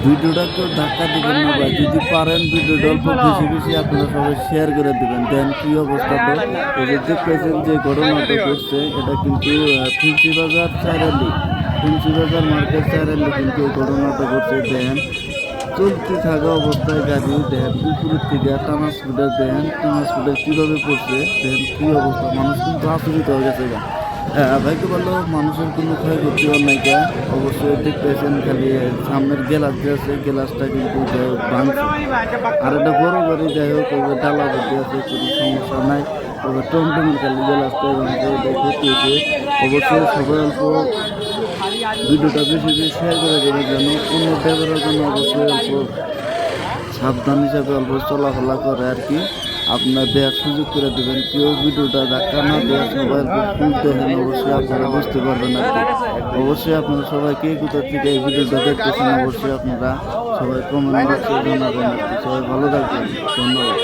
ভিডিওটা কেউ ধাক্কা দিবেন না ভাই, যদি পারেন ভিডিওটা অল্প বেশি বেশি আপনারা সবাই শেয়ার করে দিবেন। দেন কি অবস্থা তো এই যে দেখতেছেন যে ঘটনাটা ঘটছে, এটা কিন্তু ফেন্সিবাজার চারালি, ফেন্সিবাজার মার্কেট চারালি কিন্তু এই ঘটনাটা ঘটছে। দেন চলতে থাকা অবস্থায় গাড়ি দেন উপরের থেকে টানা স্পিডার, দেন টানা স্পিডার কীভাবে পড়ছে, দেন কী অবস্থা, মানুষ কিন্তু আচরিত হয়ে গেছে গা। ভাইকে বললো মানুষের কোনো ক্ষয়ক্ষতি হওয়ার নাই কা, অবশ্যই দেখতেছেন খালি সামনের গ্লাস যে আছে গ্লাসটা কিন্তু ভাঙছে। আর একটা বড় গাড়ি যাই হোক ওদের ডালা ভর্তি আছে, কোনো সমস্যা নাই। তবে টমটমের খালি গ্লাসটা ভাঙছে, এটা ক্ষতি হয়েছে। অবশ্যই সবাই অল্প ভিডিওটা বেশি বেশি শেয়ার করে দেবেন, যেন অন্য ড্রাইভারের জন্য অবশ্যই অল্প সাবধান হিসাবে অল্প চলাফেরা করে আর কি। আপনার দেওয়ার সুযোগ করে দেবেন, কেউ ভিডিওটা ধাক্কা না দেওয়া সবাই খুলতে হেন, অবশ্যই আপনারা বুঝতে পারবেন আর কি। অবশ্যই আপনারা সবাই কে কোথা থেকে এই ভিডিওটা দেখতেছেন অবশ্যই আপনারা সবাই কমেন্ট বক্সে জানাবেন আর কি। সবাই ভালো থাকবেন, ধন্যবাদ।